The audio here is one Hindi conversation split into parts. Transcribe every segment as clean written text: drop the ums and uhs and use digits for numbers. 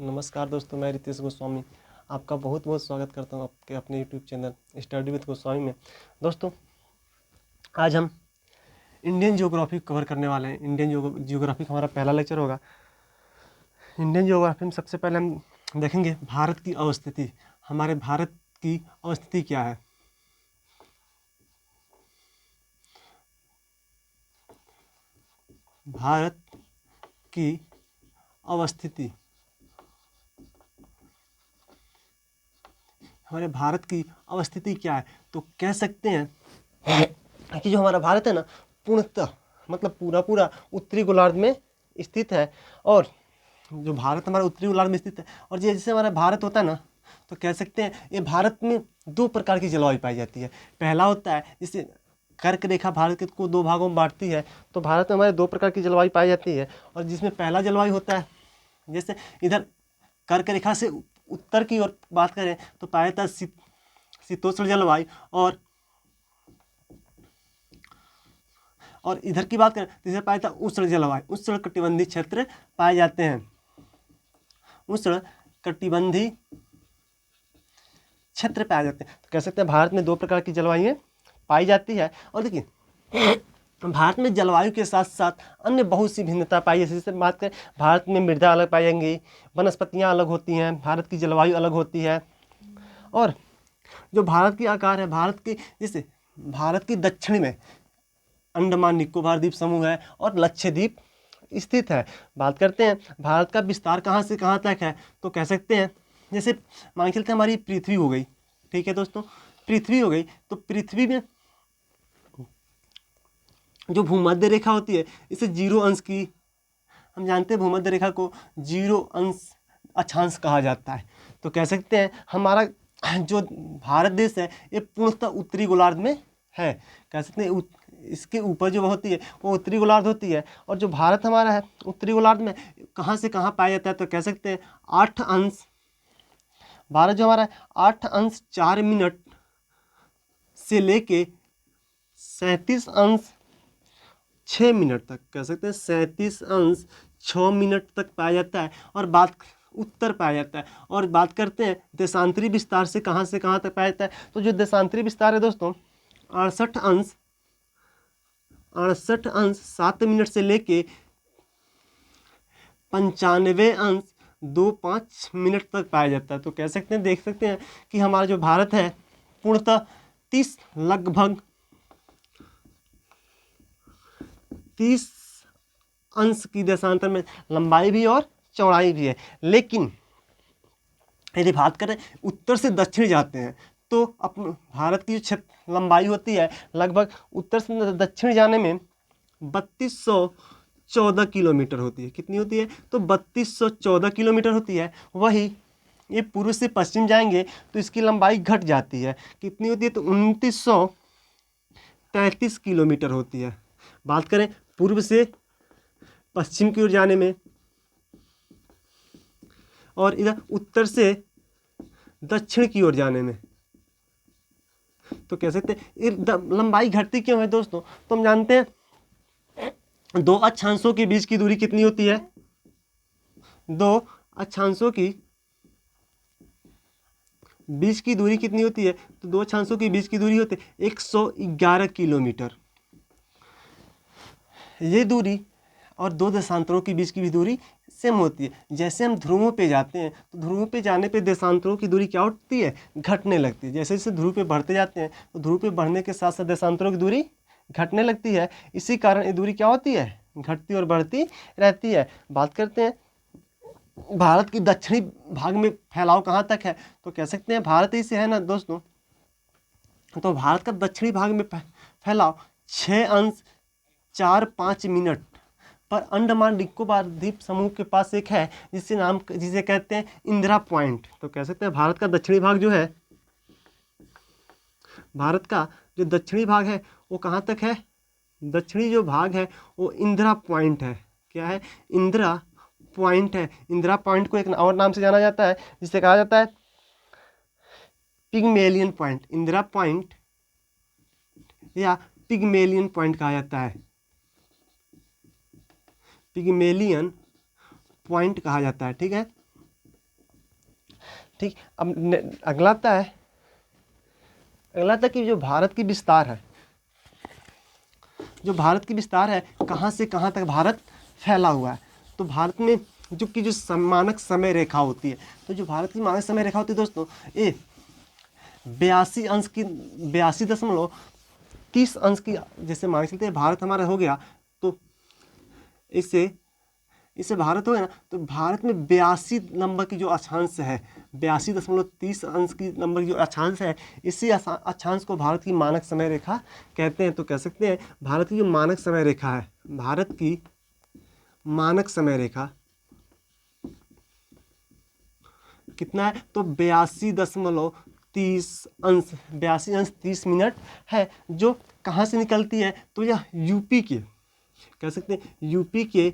नमस्कार दोस्तों, मैं रितेश गोस्वामी आपका बहुत बहुत स्वागत करता हूं आपके अपने YouTube channel study with Goswami में। दोस्तों, आज हम इंडियन ज्योग्राफी कवर करने वाले हैं। इंडियन ज्योग्राफी का हमारा पहला लेक्चर होगा। इंडियन ज्योग्राफी में सबसे पहले हम देखेंगे भारत की अवस्थिति। हमारे भारत की अवस्थिति क्या है। भारत की अवस्थिति, हमारे भारत की अवस्थिति क्या है, तो कह सकते हैं कि जो हमारा भारत है ना, पूर्णतः मतलब पूरा उत्तरी गोलार्ध में स्थित है। और जो भारत हमारा उत्तरी गोलार्ध में स्थित है, और जैसे हमारा भारत होता है ना, तो कह सकते हैं ये भारत में दो प्रकार की जलवायु पाई जाती है। पहला होता है जिसे कर्क रेखा भारत को दो भागों में बांटती है, तो भारत में हमारे दो प्रकार की जलवायु पाई जाती है। और जिसमें पहला जलवायु होता है, जैसे इधर कर्क रेखा से उत्तर की ओर बात करें तो पाया जाता है शीतोष्ण जलवायु, और इधर की बात करें तो इधर पाया जाता है उष्ण जलवायु। उष्ण कटिबंधीय क्षेत्र पाए जाते हैं। उष्ण कटिबंधीय क्षेत्र पाए जाते हैं। तो कह सकते हैं भारत में दो प्रकार की जलवायु पाई जाती है। और देखिए, भारत में जलवायु के साथ साथ अन्य बहुत सी भिन्नता पाई है। जैसे बात करें, भारत में मृदा अलग पाई जाएंगी, वनस्पतियां अलग होती हैं, भारत की जलवायु अलग होती है। और जो भारत की आकार है, भारत की जैसे भारत की दक्षिण में अंडमान निकोबार द्वीप समूह है और लक्षद्वीप स्थित है। बात करते हैं भारत का विस्तार कहाँ से कहाँ तक है, तो कह सकते हैं जैसे मान के चलते हमारी पृथ्वी हो गई, ठीक है दोस्तों, पृथ्वी हो गई, तो पृथ्वी में जो भूमध्य रेखा होती है इसे 0 अंश की, हम जानते हैं भूमध्य रेखा को 0 अंश अक्षांश कहा जाता है। तो कह सकते हैं हमारा जो भारत देश है ये पूर्णतः उत्तरी गोलार्ध में है। कह सकते हैं इसके ऊपर जो होती है वो उत्तरी गोलार्ध होती है। और जो भारत हमारा है उत्तरी गोलार्ध में कहाँ से कहाँ पाया जाता है, तो कह सकते हैं 8 अंश, भारत जो हमारा है 8 अंश 4 मिनट से लेके 37 अंश 6 मिनट तक, कह सकते हैं 37 अंश 6 मिनट तक पाया जाता है। और बात उत्तर पाया जाता है। और बात करते हैं देशांतरी विस्तार से कहाँ तक पाया जाता है, तो जो देशांतरी विस्तार है दोस्तों 68 अंश 7 मिनट से लेके 95 अंश 25 मिनट तक पाया जाता है। तो कह सकते हैं, देख सकते हैं कि हमारा जो भारत है पूर्णतः लगभग 30 अंश की देशांतर में लंबाई भी और चौड़ाई भी है। लेकिन यदि बात करें उत्तर से दक्षिण जाते हैं तो अपने भारत की जो लंबाई होती है लगभग उत्तर से दक्षिण जाने में 3214 किलोमीटर होती है। कितनी होती है, तो 3214 किलोमीटर होती है। वही ये पूर्व से पश्चिम जाएंगे तो इसकी लंबाई घट जाती है। कितनी होती है, तो 2933 किलोमीटर होती है। बात करें पूर्व से पश्चिम की ओर जाने में, और इधर उत्तर से दक्षिण की ओर जाने में, तो कह सकते हैं लंबाई घटती क्यों है दोस्तों, तो हम जानते हैं दो अक्षांशों के बीच की दूरी कितनी होती है, दो अक्षांशों की बीच की दूरी कितनी होती है, तो दो अक्षांशों के बीच की दूरी होती है 111 किलोमीटर। ये दूरी और दो देशांतरों के बीच की भी दूरी सेम होती है। जैसे हम ध्रुवों पे जाते हैं तो ध्रुवों पे जाने पे देशांतरों की दूरी क्या होती है, घटने लगती है। जैसे जैसे ध्रुव पे बढ़ते जाते हैं तो ध्रुव पे बढ़ने के साथ साथ देशांतरों की दूरी घटने लगती है। इसी कारण ये दूरी क्या होती है, घटती और बढ़ती रहती है। बात करते हैं भारत की दक्षिणी भाग में फैलाव कहाँ तक है, तो कह सकते हैं भारत ही से है ना दोस्तों, तो भारत का दक्षिणी भाग में फैलाव 6 अंश 4-5 मिनट पर अंडमान निकोबार द्वीप समूह के पास एक है जिसे कहते हैं इंदिरा पॉइंट। तो कह सकते हैं भारत का दक्षिणी भाग जो है, भारत का जो दक्षिणी भाग है वो कहाँ तक है, दक्षिणी जो भाग है वो इंदिरा पॉइंट है। क्या है, इंदिरा पॉइंट है। इंदिरा पॉइंट को एक और नाम से जाना जाता है जिसे कहा जाता है पिग्मेलियन पॉइंट। इंदिरा पॉइंट या पिग्मेलियन पॉइंट कहा जाता है, पिग्मेलियन पॉइंट कहा जाता है, ठीक है। ठीक। अब अगला आता है कि जो भारत की विस्तार है, कहाँ से कहाँ तक भारत फैला हुआ है। तो भारत में जो मानक समय रेखा होती है, तो जो भारत की मानक समय रेखा होती है दोस्तों, ये 82.30 की जैसे मान चलते हैं भारत हमारा हो गया, तो इससे भारत हो गया ना, तो भारत में 82 नंबर की जो अक्षांश है, 82.30 की नंबर की जो अक्षांश है, इसी अक्षांश को भारत की मानक समय रेखा कहते हैं। तो कह सकते हैं भारत की जो मानक समय रेखा है, भारत की मानक समय रेखा कितना है, तो 82.30 है, जो कहाँ से निकलती है, तो यह यूपी के, कह सकते हैं यूपी के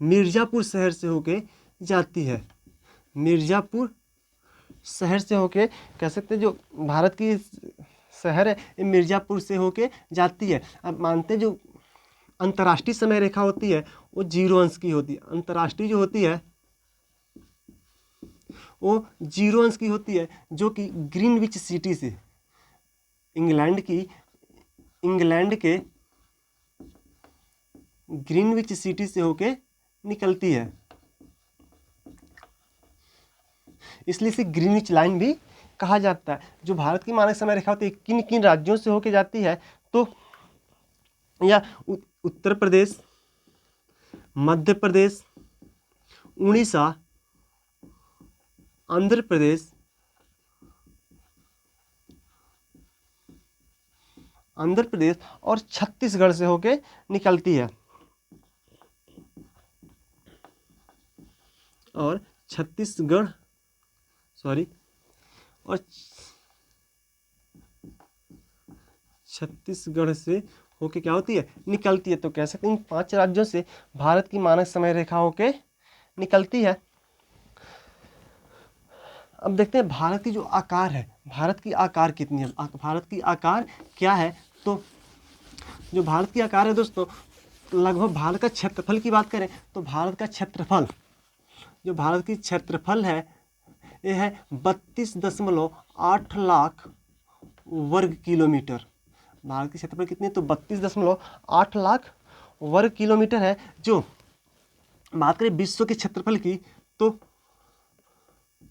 मिर्जापुर शहर से होके जाती है। मिर्जापुर शहर से होके, कह सकते हैं जो भारत की शहर है, ये मिर्जापुर से होके जाती है। अब मानते हैं जो अंतर्राष्ट्रीय समय रेखा होती है वो 0 अंश की होती है। अंतर्राष्ट्रीय जो होती है वो 0 अंश की होती है, जो कि ग्रीनविच सिटी से, इंग्लैंड के ग्रीनविच सिटी से होके निकलती है, इसलिए इसे ग्रीनविच लाइन भी कहा जाता है। जो भारत की मानक समय रेखा होती है किन किन राज्यों से होके जाती है, तो या उत्तर प्रदेश, मध्य प्रदेश, उड़ीसा, आंध्र प्रदेश और छत्तीसगढ़ से होके निकलती है। और छत्तीसगढ़ से होके क्या होती है, निकलती है। तो कह सकते हैं इन 5 राज्यों से भारत की मानक समय रेखा होके निकलती है। अब देखते हैं भारत की जो आकार है, भारत की आकार कितनी है, भारत की आकार क्या है। तो जो भारत की आकार है दोस्तों, लगभग भारत का क्षेत्रफल की बात करें तो भारत का क्षेत्रफल, जो भारत की क्षेत्रफल है, ये है 32.8 लाख वर्ग किलोमीटर। भारत की क्षेत्रफल कितनी है, तो 32.8 लाख वर्ग किलोमीटर है। जो बात करें विश्व के क्षेत्रफल की, तो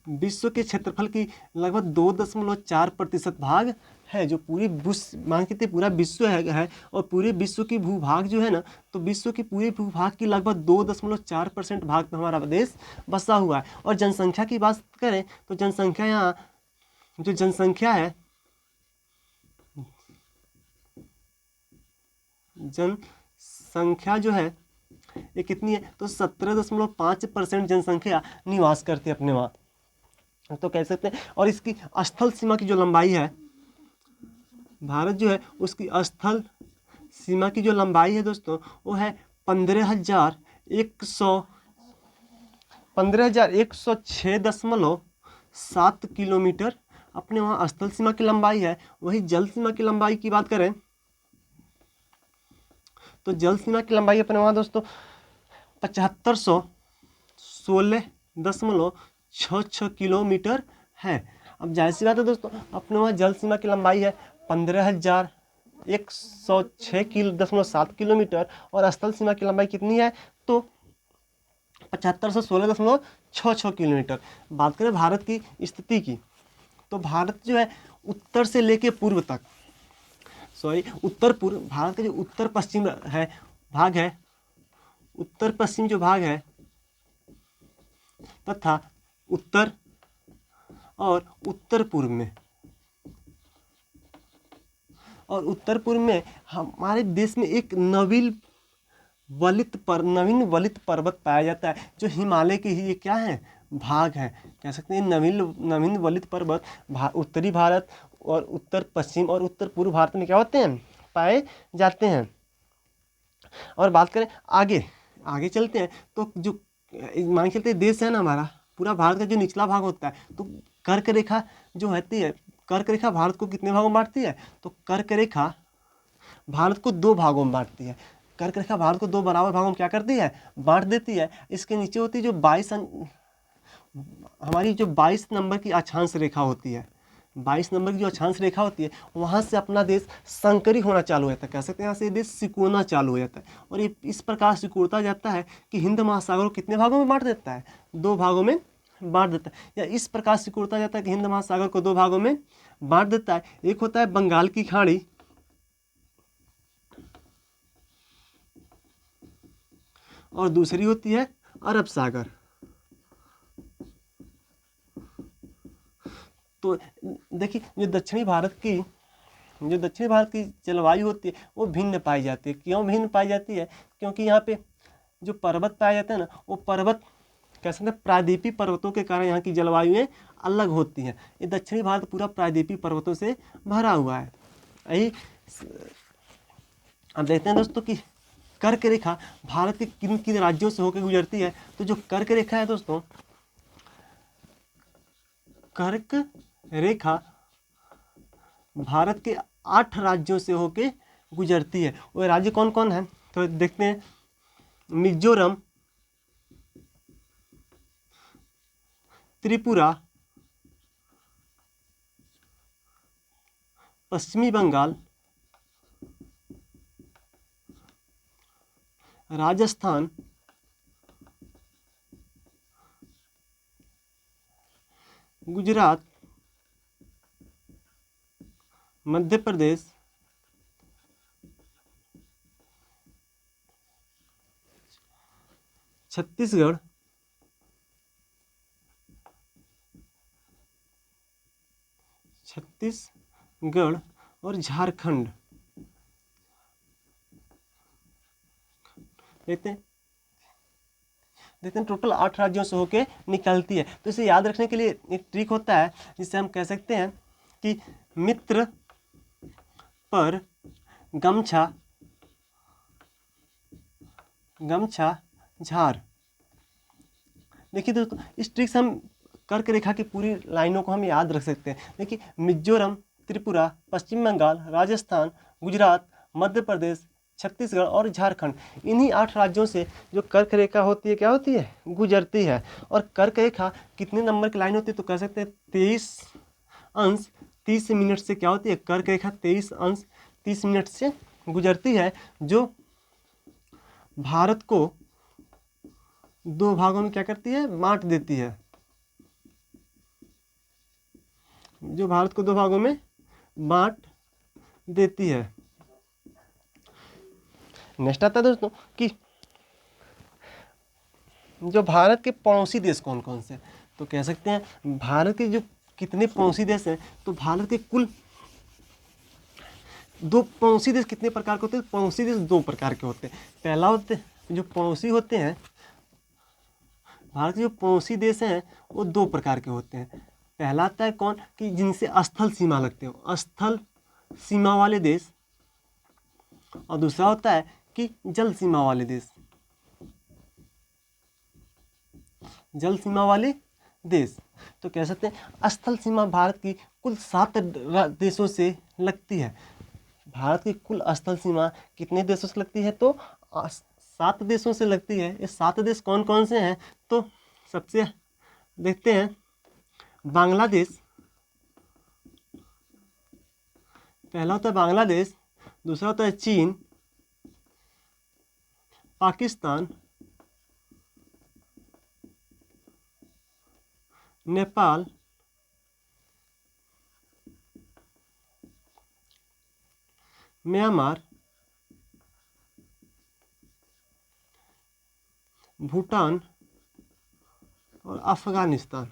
विश्व के क्षेत्रफल की लगभग 2.4% भाग है, जो पूरी मान के पूरा विश्व है और पूरे विश्व की भूभाग जो है ना, तो विश्व के पूरे भूभाग की लगभग 2.4% भाग में हमारा देश बसा हुआ है। और जनसंख्या की बात करें तो जनसंख्या यहाँ जो जनसंख्या है, जनसंख्या जो है ये कितनी है, तो 17.5% जनसंख्या निवास करती है अपने वहाँ, तो कह सकते हैं। और इसकी स्थल सीमा की जो लंबाई है, भारत जो है उसकी स्थल सीमा की जो लंबाई है दोस्तों, वो है 15,106.7 किलोमीटर अपने वहाँ स्थल सीमा की लंबाई है। वही जल सीमा की लंबाई की बात करें तो जल सीमा की लंबाई अपने वहाँ दोस्तों 7516.66 किलोमीटर है। अब जाहिर सी बात है दोस्तों, अपने वहाँ जल सीमा की लंबाई है 15,106.7 किलोमीटर और स्थल सीमा की लंबाई कितनी है, तो 7516.66 किलोमीटर। बात करें भारत की स्थिति की, तो भारत जो है उत्तर से लेके पूर्व तक, उत्तर पूर्व, भारत का जो उत्तर पश्चिम है भाग है, उत्तर पश्चिम जो भाग है तथा उत्तर और उत्तर पूर्व में हमारे देश में एक नवीन वलित पर्वत पाया जाता है, जो हिमालय के ही क्या है, भाग है। कह सकते हैं नवीन वलित पर्वत उत्तरी भारत और उत्तर पश्चिम और उत्तर पूर्व भारत में क्या होते हैं, पाए जाते हैं। और बात करें आगे चलते हैं, तो जो मान के चलते देश है ना हमारा, पूरा भारत का जो निचला भाग होता है, तो कर्क रेखा जो होती है, कर्क रेखा भारत को कितने भागों में बांटती है, तो कर्क रेखा भारत को 2 भागों में बांटती है। कर्क रेखा भारत को 2 बराबर भागों में क्या करती है, बांट देती है। इसके नीचे होती है जो हमारी जो 22 नंबर की अक्षांश रेखा होती है, 22 नंबर की जो अक्षांश रेखा होती है, वहाँ से अपना देश संकरी होना चालू हो जाता है। कह सकते हैं यहाँ से देश सिकुड़ना चालू हो जाता है, और ये इस प्रकार सिकुड़ता जाता है कि हिंद महासागर को कितने भागों में बांट देता है, 2 भागों में बांट देता है। या इस प्रकार सिकुड़ता जाता है कि हिंद महासागर को 2 भागों में बांट देता है। एक होता है बंगाल की खाड़ी, और दूसरी होती है अरब सागर। तो देखिए, जो दक्षिणी भारत की जलवायु होती है वो भिन्न पाई जाती है। क्यों भिन्न पाई जाती है? क्योंकि यहाँ पे जो पर्वत पाए जाते हैं ना, वो पर्वत कह सकते हैं प्रायद्वीपीय पर्वतों के कारण यहाँ की जलवायुएं अलग होती हैं। ये दक्षिणी भारत पूरा प्रायद्वीपीय पर्वतों से भरा हुआ है। यही अब देखते हैं दोस्तों कि कर्क रेखा भारत के किन किन राज्यों से होकर गुजरती है। तो जो कर्क रेखा है दोस्तों, कर्क रेखा भारत के 8 राज्यों से होकर गुजरती है। वो राज्य कौन कौन है? तो देखते हैं, मिजोरम, त्रिपुरा, पश्चिमी बंगाल, राजस्थान, गुजरात, मध्य प्रदेश, छत्तीसगढ़, और झारखंड। देखते हैं टोटल 8 राज्यों से होके निकलती है। तो इसे याद रखने के लिए एक ट्रिक होता है, जिससे हम कह सकते हैं कि मित्र पर गमछा झार। देखिए दोस्तों, इस ट्रिक से हम कर्क रेखा की पूरी लाइनों को हम याद रख सकते हैं। देखिए, मिजोरम, त्रिपुरा, पश्चिम बंगाल, राजस्थान, गुजरात, मध्य प्रदेश, छत्तीसगढ़ और झारखंड, इन्हीं 8 राज्यों से जो कर्क रेखा होती है क्या होती है? गुजरती है। और कर्क रेखा कितने नंबर की लाइन होती है? तो कह सकते हैं 23 अंश 30 मिनट से क्या होती है? कर्क रेखा 23 अंश 30 मिनट से गुजरती है, जो भारत को 2 भागों में क्या करती है? बांट देती है। जो भारत को 2 भागों में बांट देती है। नेक्स्ट आता है दोस्तों कि जो भारत के पड़ोसी देश कौन कौन से? तो कह सकते हैं भारत के जो कितने पड़ोसी देश हैं, तो भारत के कुल 2 पड़ोसी देश कितने प्रकार के होते हैं? पड़ोसी देश 2 प्रकार के होते हैं। पहला होते जो पड़ोसी होते हैं, भारत के जो पड़ोसी देश हैं वो 2 प्रकार के होते हैं। पहला आता है कौन? कि जिनसे स्थल सीमा लगते हो, स्थल सीमा वाले देश। और दूसरा होता है कि जल सीमा वाले देश, जल सीमा वाले देश। तो कह सकते हैं स्थल सीमा भारत की कुल 7 देशों से लगती है। भारत की कुल स्थल सीमा कितने देशों से लगती है? तो 7 देशों से लगती है। ये 7 देश कौन कौन से हैं? तो सबसे देखते हैं, बांग्लादेश, पहला होता है बांग्लादेश, दूसरा होता है चीन, पाकिस्तान, नेपाल, म्यांमार, भूटान और अफगानिस्तान।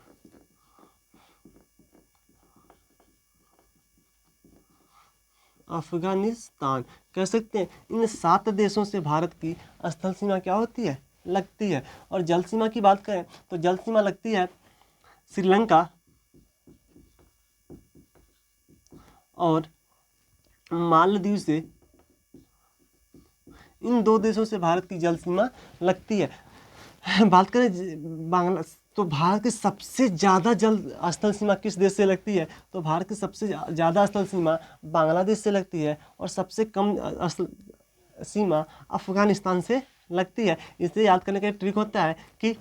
कह सकते हैं इन 7 देशों से भारत की स्थल सीमा क्या होती है? लगती है। और जल सीमा की बात करें तो जल सीमा लगती है श्रीलंका और मालदीव से। इन 2 देशों से भारत की जल सीमा लगती है। बात करें बांग्ला, तो भारत की सबसे ज़्यादा जल स्थल सीमा किस देश से लगती है? तो भारत की सबसे ज़्यादा स्थल सीमा बांग्लादेश से लगती है, और सबसे कम स्थल सीमा अफगानिस्तान से लगती है। इसे याद करने का ट्रिक होता है कि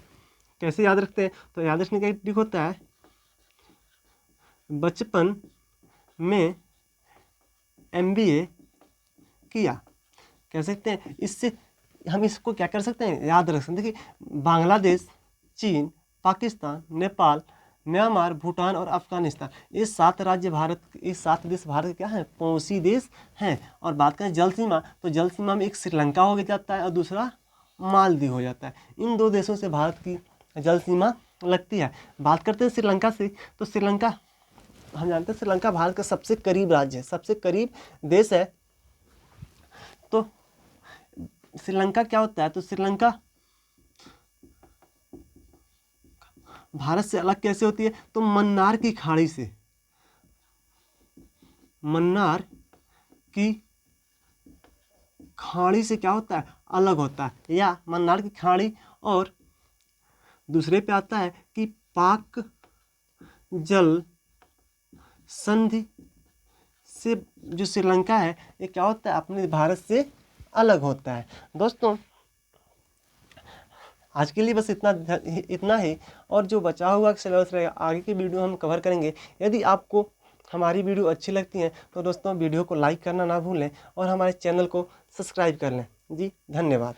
कैसे याद रखते हैं? तो याद रखने का एक ट्रिक होता है, बचपन में MBA किया। कह सकते हैं इससे हम इसको क्या कर सकते हैं, याद रख सकते हैं। देखिए बांग्लादेश, चीन, पाकिस्तान, नेपाल, म्यांमार, भूटान और अफगानिस्तान, ये 7 राज्य भारत, ये 7 देश भारत के क्या हैं, पड़ोसी देश हैं। और बात करें जल सीमा, तो जल सीमा में एक श्रीलंका हो जाता है और दूसरा मालदीव हो जाता है। इन 2 देशों से भारत की जल सीमा लगती है। बात करते हैं श्रीलंका से, तो श्रीलंका हम जानते हैं श्रीलंका भारत का सबसे करीब राज्य है, सबसे करीब देश है। तो श्रीलंका क्या होता है, तो श्रीलंका भारत से अलग कैसे होती है, तो मन्नार की खाड़ी से, मन्नार की खाड़ी से क्या होता है, अलग होता है। या मन्नार की खाड़ी, और दूसरे पे आता है कि पाक जल संधि से जो श्रीलंका है ये क्या होता है, अपने भारत से अलग होता है। दोस्तों आज के लिए बस इतना ही, और जो बचा हुआ सिलेबस रहेगा आगे की वीडियो हम कवर करेंगे। यदि आपको हमारी वीडियो अच्छी लगती है तो दोस्तों वीडियो को लाइक करना ना भूलें और हमारे चैनल को सब्सक्राइब कर लें। जी धन्यवाद।